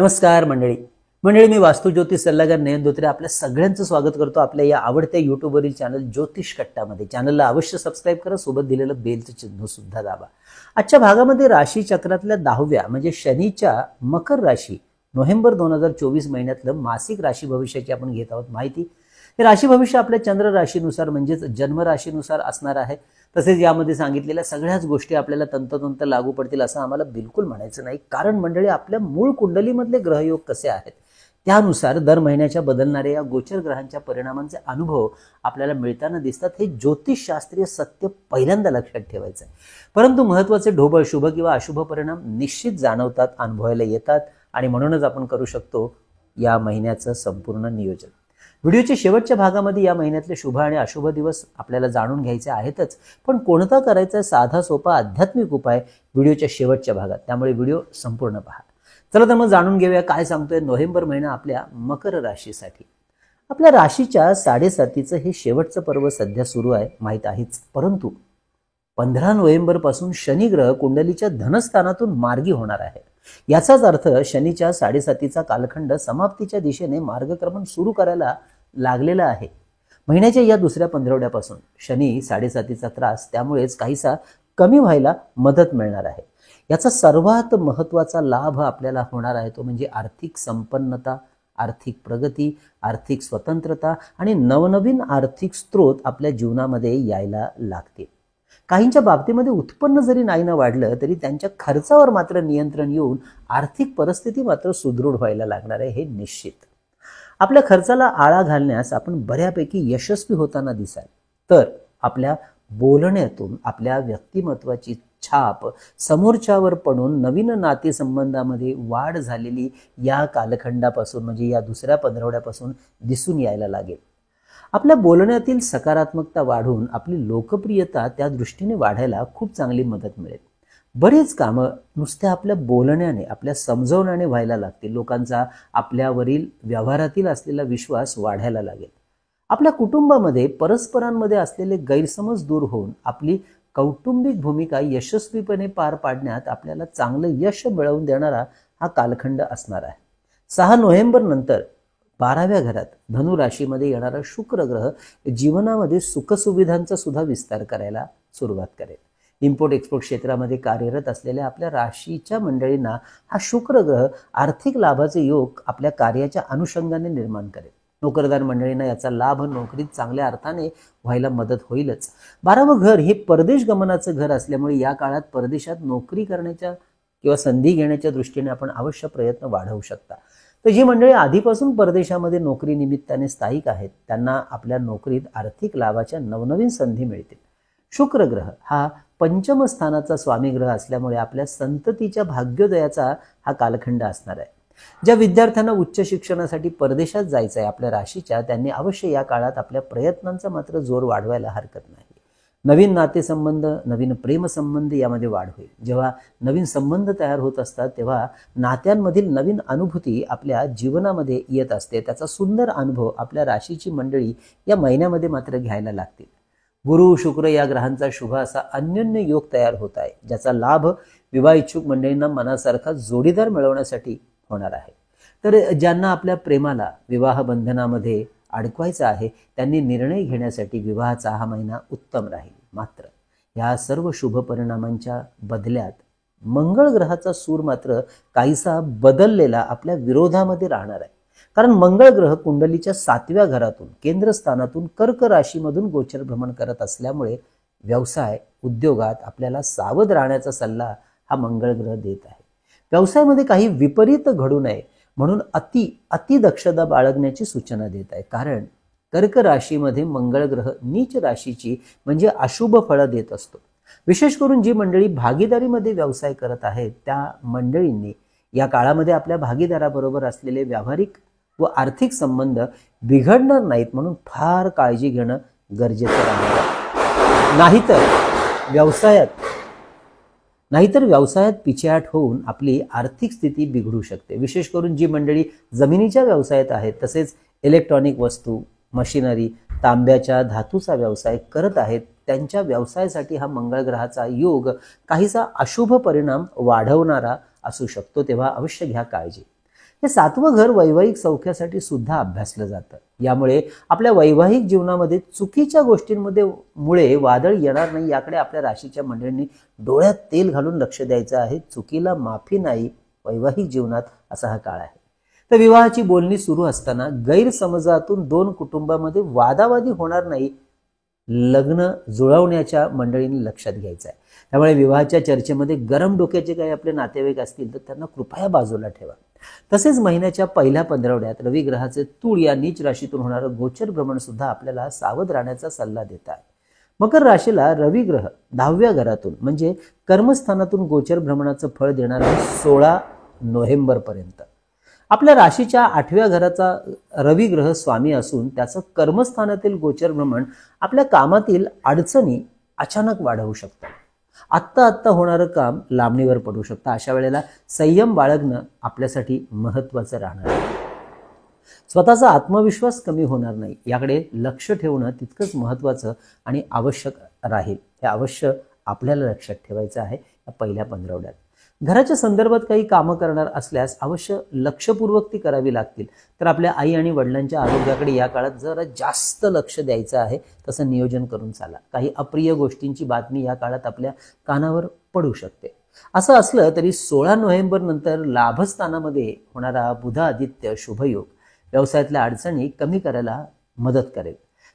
नमस्कार मंडळी. मी वास्तू ज्योतिष सल्लागार नयन धोत्रे आपल्या सगळ्यांचं स्वागत करतो आपल्या या आवडत्या युट्यूबवरील चॅनल ज्योतिष कट्टामध्ये. चॅनलला अवश्य सबस्क्राईब करा, सोबत दिलेलं बेलचं चिन्ह सुद्धा दाबा. आजच्या भागामध्ये राशी चक्रातल्या 10व्या म्हणजे शनीच्या मकर राशी नोव्हेंबर 2024 महिन्यातलं मासिक राशी भविष्याची आपण घेत आहोत माहिती. हे राशी भविष्य आपल्या चंद्र राशीनुसार म्हणजेच जन्म राशीनुसार असणार आहे. तसेच यामध्ये सांगितलेल्या सगळ्याच गोष्टी आपल्याला तंतोतंत लागू पडतील असं आम्हाला बिलकुल म्हणायचं नाही, कारण मंडळी आपल्या मूळ कुंडलीमधले ग्रहयोग कसे आहेत त्यानुसार दर महिन्याच्या बदलणाऱ्या या गोचर ग्रहांच्या परिणामांचे अनुभव आपल्याला मिळताना दिसतात. हे ज्योतिषशास्त्रीय सत्य पहिल्यांदा लक्षात ठेवायचं आहे. परंतु महत्त्वाचे ढोबळ शुभ किंवा अशुभ परिणाम निश्चित जाणवतात, अनुभवायला येतात आणि म्हणूनच आपण करू शकतो या महिन्याचं संपूर्ण नियोजन. व्हिडिओच्या शेवटच्या भागामध्ये या महिन्यातले शुभ आणि अशुभ दिवस आपल्याला जाणून घ्यायचे आहेतच, पण कोणता करायचा साधा सोपा आध्यात्मिक उपाय व्हिडिओच्या शेवटच्या भागात, त्यामुळे व्हिडिओ संपूर्ण पहा. चला तर मग जाणून घेऊया काय सांगतोय नोव्हेंबर महिना आपल्या मकर राशीसाठी. आपल्या राशीच्या 7.5चं हे शेवटचं पर्व सध्या सुरू आहे माहीत आहेच, परंतु 15 नोव्हेंबर पासून शनी ग्रह कुंडलीच्या धनस्थानातून मार्गी होणार आहे. याचाच अर्थ शनीच्या 7.5चा कालखंड समाप्तीच्या दिशेने मार्गक्रमण सुरू करायला लागलेला आहे. महिन्याच्या या दुसऱ्या पंधरवड्यापासून शनी 7.5चा त्रास त्यामुळेच काहीसा कमी व्हायला मदत मिळणार आहे. याचा सर्वात महत्त्वाचा लाभ आपल्याला होणार आहे तो म्हणजे आर्थिक संपन्नता, आर्थिक प्रगती, आर्थिक स्वतंत्रता आणि नवनवीन आर्थिक स्रोत आपल्या जीवनामध्ये यायला लागतील. काहींच्या बाबतीमध्ये उत्पन्न जरी नाही ना वाढलं तरी त्यांच्या खर्चावर मात्र नियंत्रण येऊन आर्थिक परिस्थिती मात्र सुदृढ व्हायला लागणार आहे, हे निश्चित. आपल्या खर्चाला आळा घालण्यास आपण बऱ्यापैकी यशस्वी होताना दिसाल, तर आपल्या बोलण्यातून आपल्या व्यक्तिमत्वाची छाप समोरच्यावर पडून नवीन नातेसंबंधामध्ये वाढ झालेली या कालखंडापासून म्हणजे या दुसऱ्या पंधरवड्यापासून दिसून यायला लागेल. आपल्या बोलण्यातील सकारात्मकता वाढून आपली लोकप्रियता त्या दृष्टीने वाढायला खूप चांगली मदत मिळेल. बरेच कामं नुसत्या आपल्या बोलण्याने, आपल्या समजवण्याने व्हायला लागतील. लोकांचा आपल्यावरील व्यवहारातील असलेला विश्वास वाढायला लागेल. आपल्या कुटुंबामध्ये परस्परांमध्ये असलेले गैरसमज दूर होऊन आपली कौटुंबिक भूमिका यशस्वीपणे पार पाडण्यात आपल्याला चांगलं यश मिळवून देणारा हा कालखंड असणार आहे. 6 नोव्हेंबर नंतर 12व्या घरात धनु राशीमध्ये येणारा शुक्र ग्रह जीवनामध्ये सुखसुविधांचा सुद्धा विस्तार करायला सुरुवात करेल. इम्पोर्ट एक्सपोर्ट क्षेत्रामध्ये कार्यरत असलेल्या आपल्या राशीच्या मंडळींना हा शुक्र ग्रह आर्थिक लाभाचे योग आपल्या कार्याच्या अनुषंगाने निर्माण करेल. नोकरदार मंडळींना याचा लाभ नोकरीत चांगल्या अर्थाने व्हायला मदत होईलच. 12वं घर हे परदेश गमनाचं घर असल्यामुळे या काळात परदेशात नोकरी करण्याच्या किंवा संधी घेण्याच्या दृष्टीने आपण अवश्य प्रयत्न वाढवू शकता. तर जी मंडळी आधीपासून परदेशामध्ये नोकरी निमित्ताने स्थायिक आहेत त्यांना आपल्या नोकरीत आर्थिक लाभाच्या नवनवीन संधी मिळतील. शुक्र ग्रह हा पंचम स्थानाचा स्वामी ग्रह असल्यामुळे आपल्या संततीच्या भाग्योदयाचा हा कालखंड असणार आहे. ज्या विद्यार्थ्यांना उच्च शिक्षणासाठी परदेशात जायचं आहे आपल्या राशीच्या, त्यांनी अवश्य या काळात आपल्या प्रयत्नांचा मात्र जोर वाढवायला हरकत नाही. नवीन नातेसंबंध, नवीन प्रेमसंबंध यामध्ये वाढ होईल. जेव्हा नवीन संबंध तयार होत असतात तेव्हा नात्यांमधील नवीन अनुभूती आपल्या जीवनामध्ये येत असते. त्याचा सुंदर अनुभव आपल्या राशीची मंडळी या महिन्यामध्ये मात्र घ्यायला लागतील. गुरु शुक्र या ग्रहांचा शुभ असा अन्योन्य योग तयार होत आहे, ज्याचा लाभ विवाह इच्छुक मंडळींना मनासारखा जोडीदार मिळवण्यासाठी होणार आहे. तर ज्यांना आपल्या प्रेमाला विवाह बंधनामध्ये अडकवायचं आहे त्यांनी निर्णय घेण्यासाठी विवाहाचा हा महिना उत्तम राहील. मात्र या सर्व शुभ परिणामांच्या बदल्यात मंगळ ग्रहाचा सूर मात्र काहीसा बदललेला आपल्या विरोधामध्ये राहणार आहे. कारण मंगळ ग्रह कुंडलीच्या 7व्या घरातून केंद्रस्थानातून कर्क राशीमधून गोचर भ्रमण करत असल्यामुळे व्यवसाय उद्योगात आपल्याला सावध राहण्याचा सल्ला हा मंगळ ग्रह देत आहे. व्यवसायामध्ये काही विपरीत घडू नये म्हणून अति दक्षता बाळगण्याची सूचना देत आहे. कारण कर्क राशीमध्ये मंगळ ग्रह नीच राशीची म्हणजे अशुभ फळं देत असतो. विशेष करून जी मंडळी भागीदारीमध्ये व्यवसाय करत आहेत त्या मंडळींनी या काळामध्ये आपल्या भागीदाराबरोबर असलेले व्यावहारिक व आर्थिक संबंध बिघडणार नाहीत म्हणून फार काळजी घेणं गरजेचं राहणार आहे. नाहीतर व्यवसायात पिछेहाट होऊन आपली आर्थिक स्थिती बिघडू शकते. विशेष करून जी मंडळी जमिनीच्या व्यवसायात आहेत तसेच इलेक्ट्रॉनिक वस्तू, मशिनरी, तांब्याच्या धातूचा व्यवसाय करत आहेत त्यांच्या व्यवसायासाठी हा मंगळ ग्रहाचा योग काहीसा अशुभ परिणाम वाढवणारा असू शकतो, तेव्हा अवश्य घ्या काळजी. हे 7वं घर वैवाहिक सौख्यासाठी सुद्धा अभ्यासलं जातं. यामुळे आपल्या वैवाहिक जीवनामध्ये चुकीच्या गोष्टींमध्ये मुळे वादळ येणार नाही याकडे आपल्या राशीच्या मंडळींनी डोळ्यात तेल घालून लक्ष द्यायचं आहे. चुकीला माफी नाही वैवाहिक जीवनात, असा हा काळ आहे. तर विवाहाची बोलणी सुरू असताना गैरसमजातून 2 कुटुंबामध्ये वादावादी होणार नाही, लग्न जुळवण्याच्या मंडळींनी लक्षात घ्यायचं आहे. त्यामुळे विवाहाच्या चर्चेमध्ये गरम डोक्याचे काही आपले नातेवाईक असतील तर त्यांना कृपया बाजूला ठेवा. तसेच महिन्याच्या पहिल्या 15 रवी ग्रहाचे तूळ या नीच राशीतून होणारं गोचर भ्रमण सुद्धा आपल्याला सावध राहण्याचा सल्ला देत आहे. मकर राशीला रवी ग्रह 10व्या घरातून म्हणजे कर्मस्थानातून गोचर भ्रमणाचं फळ देणार आहे 16 नोव्हेंबर पर्यंत. आपल्या राशीच्या 8व्या घराचा रवी ग्रह स्वामी असून त्याचं कर्मस्थानातील गोचर भ्रमण आपल्या कामातील अडचणी अचानक वाढवू शकतं. आत्ता होणारं काम लांबणीवर पडू शकतं. अशा वेळेला संयम बाळगणं आपल्यासाठी महत्वाचं राहणार आहे. स्वतःचा आत्मविश्वास कमी होणार नाही याकडे लक्ष ठेवणं तितकंच महत्वाचं आणि आवश्यक राहील. हे अवश्य आपल्याला लक्षात ठेवायचं आहे या पहिल्या 15 घराच्या संदर्भात काही कामं करणार असल्यास अवश्य लक्षपूर्वक ती करावी लागतील. तर आपल्या आई आणि वडिलांच्या आरोग्याकडे या काळात जरा जास्त लक्ष द्यायचं आहे. तसं नियोजन करून चाला. काही अप्रिय गोष्टींची बातमी या काळात आपल्या कानावर पडू शकते. असं असलं तरी 16 नोव्हेंबर नंतर लाभस्थानामध्ये होणारा बुध आदित्य शुभयोग व्यवसायातल्या अडचणी कमी करायला मदत करेल.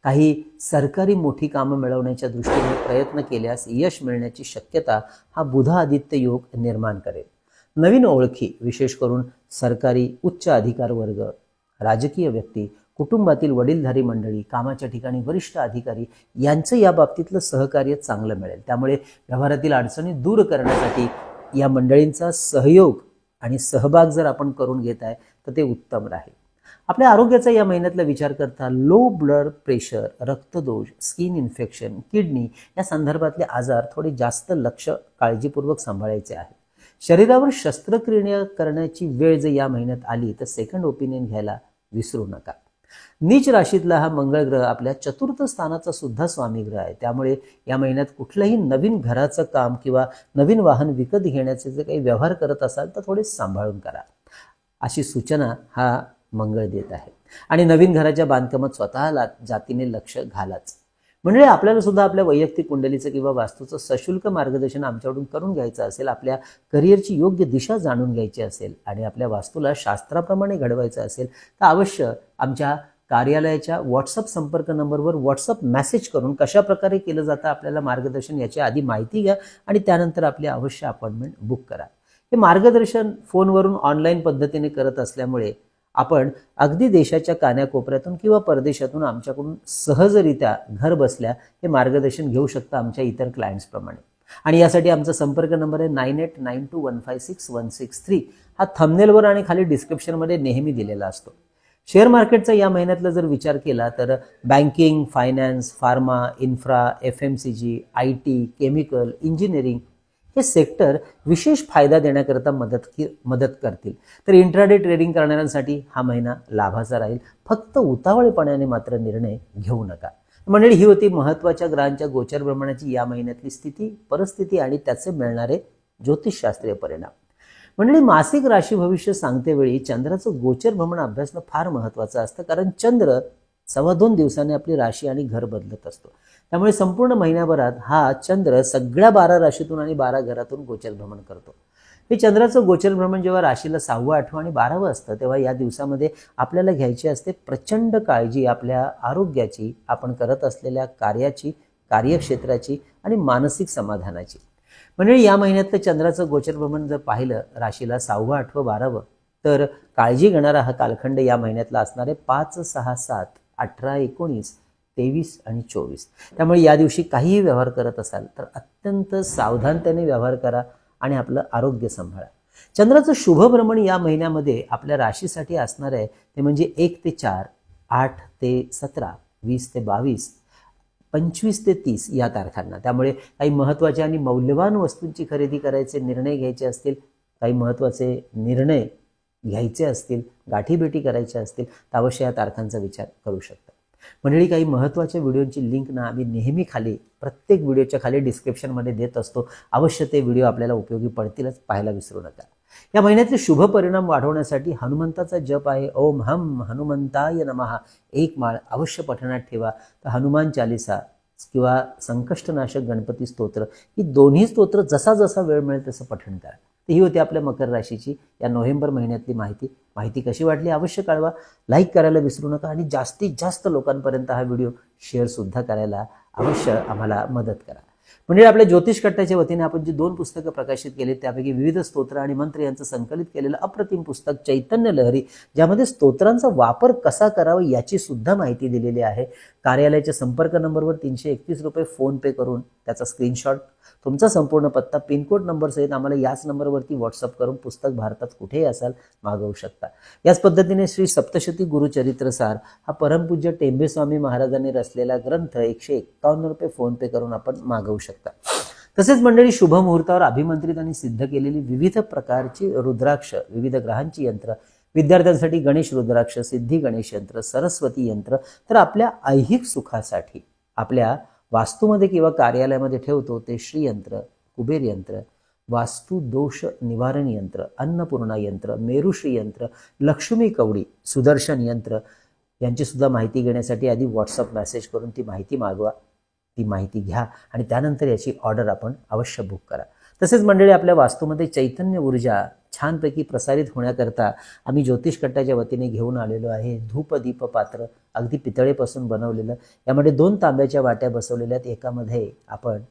काही सरकारी मोठी कामं मिळवण्याच्या दृष्टीने प्रयत्न केल्यास यश मिळण्याची शक्यता हा बुध आदित्य योग निर्माण करेल. नवीन ओळखी, विशेष करून सरकारी उच्च अधिकार वर्ग, राजकीय व्यक्ती, कुटुंबातील वडीलधारी मंडळी, कामाच्या ठिकाणी वरिष्ठ अधिकारी यांचं या बाबतीतलं सहकार्य चांगलं मिळेल. त्यामुळे व्यवहारातील अडचणी दूर करण्यासाठी या मंडळींचा सहयोग आणि सहभाग जर आपण करून घेत आहे तर ते उत्तम राहील. आपल्या आरोग्याचा या महिन्यातला विचार करता लो ब्लड प्रेशर, रक्तदोष, स्किन इन्फेक्शन, किडनी या संदर्भातले आजार थोडे जास्त लक्ष काळजीपूर्वक सांभाळायचे आहेत. शरीरावर शस्त्रक्रिया करण्याची वेळ जर या महिन्यात आली तर सेकंड ओपिनियन घ्यायला विसरू नका. नीच राशीतला हा मंगळ ग्रह आपल्या 4th स्थानाचा सुद्धा स्वामी ग्रह आहे. त्यामुळे या महिन्यात कुठलंही नवीन घराचं काम किंवा नवीन वाहन विकत घेण्याचे जे काही व्यवहार करत असाल तर थोडे सांभाळून करा, अशी सूचना हा मंगळ देत आहे. आणि नवीन घराच्या बांधकामात स्वतःला जातीने लक्ष घालाच. म्हणजे आपल्याला सुद्धा आपल्या वैयक्तिक कुंडलीचं किंवा वास्तूचं सशुल्क मार्गदर्शन आमच्याकडून करून घ्यायचं असेल, आपल्या करिअरची योग्य दिशा जाणून घ्यायची असेल आणि आपल्या वास्तूला शास्त्राप्रमाणे घडवायचं असेल तर अवश्य आमच्या कार्यालयाच्या व्हॉट्सअप संपर्क नंबरवर व्हॉट्सअप मेसेज करून कशा प्रकारे केलं जातं आपल्याला मार्गदर्शन याची आधी माहिती घ्या आणि त्यानंतर आपली अवश्य अपॉइंटमेंट बुक करा. हे मार्गदर्शन फोनवरून ऑनलाईन पद्धतीने करत असल्यामुळे आपण अगदी देशाच्या कान्याकोपऱ्यातून किंवा परदेशातून आमच्याकडून सहजरित्या घर बसल्या हे मार्गदर्शन घेऊ शकता आमच्या इतर क्लायंट्सप्रमाणे. आणि यासाठी आमचा संपर्क नंबर आहे 9892156163. हा थंबनेलवर आणि खाली डिस्क्रिप्शनमध्ये नेहमी दिलेला असतो. शेअर मार्केटचा या महिन्यातला जर विचार केला तर banking, finance, pharma, infra, FMCG, IT, chemical, engineering हे सेक्टर विशेष फायदा देण्याकरता मदत करतील. तर इंट्राडे ट्रेडिंग करणाऱ्यांसाठी हा महिना लाभाचा राहील. फक्त उतावळेपणाने मात्र निर्णय घेऊ नका. मंडळी, ही होती महत्वाच्या ग्रहांच्या गोचर भ्रमणाची या महिन्यातली स्थिती, परिस्थिती आणि त्याचे मिळणारे ज्योतिषशास्त्रीय परिणाम. मंडळी, मासिक राशी भविष्य सांगते वेळी चंद्राचं गोचर भ्रमण अभ्यासणं फार महत्वाचं असतं, कारण चंद्र 2.25 दिवसांनी आपली राशी आणि घर बदलत असतो. त्यामुळे संपूर्ण महिन्याभरात हा चंद्र सगळ्या 12 राशीतून आणि 12 घरातून गोचर भ्रमण करतो. हे चंद्राचं गोचर भ्रमण जेव्हा राशीला 6वं, 8वं आणि 12वं असतं तेव्हा या दिवसामध्ये आपल्याला घ्यायची असते प्रचंड काळजी आपल्या आरोग्याची, आपण करत असलेल्या कार्याची, कार्यक्षेत्राची आणि मानसिक समाधानाची. म्हणजे या महिन्यातलं चंद्राचं गोचर भ्रमण जर पाहिलं राशीला 6वं, 8वं, 12वं तर काळजी घेणारा हा कालखंड या महिन्यातला असणार आहे 5, 6, 7, 18, 19, 23 आणि 24. त्यामुळे या दिवशी काहीही व्यवहार करत असाल तर अत्यंत सावधानतेने व्यवहार करा आणि आपलं आरोग्य सांभाळा. चंद्राचं शुभ भ्रमण या महिन्यामध्ये आपल्या राशीसाठी असणार आहे ते म्हणजे 1 ते 4, 8 ते 17, 20 ते 22, 25 ते 30 या तारखांना. त्यामुळे काही महत्त्वाच्या आणि मौल्यवान वस्तूंची खरेदी करायचे निर्णय घ्यायचे असतील, काही महत्त्वाचे निर्णय घ्यायचे असतील, गाठीभेटी करायच्या असतील तर अवश्य या तारखांचा विचार करू शकता. मंडळी, काही महत्त्वाच्या व्हिडिओची लिंक ना आम्ही नेहमी खाली प्रत्येक व्हिडिओच्या खाली डिस्क्रिप्शनमध्ये देत असतो. अवश्य ते व्हिडिओ आपल्याला उपयोगी पडतीलच, पाहायला विसरू नका. या महिन्यातले शुभ परिणाम वाढवण्यासाठी हनुमंताचा जप आहे ओम हम हनुमंताय नमः, एक माळ अवश्य पठणात ठेवा. तर हनुमान चालिसा किंवा संकष्टनाशक गणपती स्तोत्र ही दोन्ही स्तोत्र जसा जसा वेळ मिळेल तसं पठण करा. ही होती आपल्या मकर राशीची या नोव्हेंबर महिन्यातली माहिती कशी वाटली अवश्य कळवा. लाईक करायला विसरू नका आणि जास्तीत जास्त लोकांपर्यंत हा व्हिडिओ शेअर सुद्धा करायला अवश्य आम्हाला मदत करा. म्हणजे आपल्या ज्योतिष कट्ट्याच्या वतीने आपण जी 2 पुस्तकं प्रकाशित केली त्यापैकी विविध स्तोत्र आणि मंत्र यांचं संकलित केलेलं अप्रतिम पुस्तक चैतन्य लहरी, ज्यामध्ये स्तोत्रांचा वापर कसा करावा याची सुद्धा माहिती दिलेली आहे. कार्यालयाच्या संपर्क नंबरवर 331 रुपये फोन पे करून त्याचा स्क्रीनशॉट, तुमचा संपूर्ण पत्ता, पिनकोड नंबर सहित आम्हाला याच नंबरवरती व्हॉट्सअप करून पुस्तक भारतात कुठेही असाल मागवू शकता. याच पद्धतीने श्री सप्तशती गुरुचरित्रसार हा परमपूज्य टेंबे स्वामी महाराजांनी रचलेला ग्रंथ 151 रुपये फोन पे करून आपण मागवू शकता. तसेच मंडळी शुभ मुहूर्तावर अभिमंत्रित आणि सिद्ध केलेली विविध प्रकारची रुद्राक्ष, विविध ग्रहांची यंत्र, विद्यार्थ्यांसाठी गणेश रुद्राक्ष, सिद्धी गणेश यंत्र, सरस्वती यंत्र, तर आपल्या ऐहिक सुखासाठी आपल्या वास्तूमध्ये किंवा कार्यालयामध्ये ठेवतो ते श्रीयंत्र, कुबेर यंत्र, वास्तू दोष निवारण यंत्र, अन्नपूर्णा यंत्र, मेरुश्री यंत्र, लक्ष्मी कवडी, सुदर्शन यंत्र यांची सुद्धा माहिती घेण्यासाठी आधी व्हॉट्सअप मेसेज करून ती माहिती मागवा, ती माहिती घ्या आणि त्यानंतर याची ऑर्डर आपण अवश्य बुक करा. तसेच मंडळी आपल्या वास्तूमध्ये चैतन्य ऊर्जा छानपैकी प्रसारित होण्याकरता आम्ही ज्योतिष कट्ट्याच्या वतीने घेऊन आलेलो आहे धूप दीप पात्र, अगदी पितळेपासून बनवलेलं. यामध्ये 2 तांब्याच्या वाट्या बसवलेल्या आहेत. एकामध्ये आपण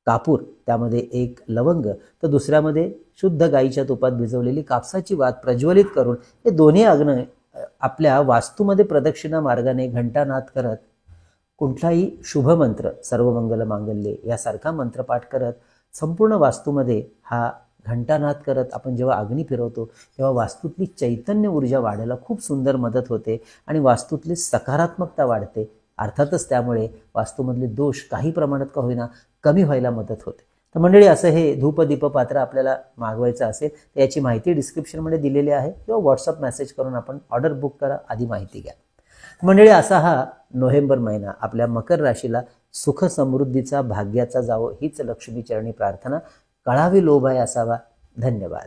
कापूर, त्यामध्ये 1 लवंग, तर दुसऱ्यामध्ये शुद्ध गाईच्या तुपात भिजवलेली कापसाची वात प्रज्वलित करून हे दोन्ही अग्नी आपल्या वास्तूमध्ये प्रदक्षिणा मार्गाने घंटानाद करत कुठलाही शुभ मंत्र, सर्वमंगल मांगल्ये यासारखा मंत्रपाठ करत संपूर्ण वास्तूमध्ये हा घंटानाद करत आपण जेव्हा अग्नी फिरवतो तेव्हा वास्तूतली चैतन्य ऊर्जा वाढायला खूप सुंदर मदत होते आणि वास्तूतली सकारात्मकता वाढते. अर्थातच त्यामुळे वास्तूमधले दोष काही प्रमाणात का होईना कमी व्हायला मदत होते. तर मंडळी असं हे धूप दीप पात्र आपल्याला मागवायचं असेल तर याची माहिती डिस्क्रिप्शनमध्ये दिलेली आहे किंवा व्हॉट्सअप मेसेज करून आपण ऑर्डर बुक करा, आधी माहिती घ्या. मंडळी असा हा नोव्हेंबर महिना आपल्या मकर राशीला सुख समृद्धीचा, भाग्याचा जावो हीच लक्ष्मी चरणी प्रार्थना. कळावी लोभाय असावा. धन्यवाद.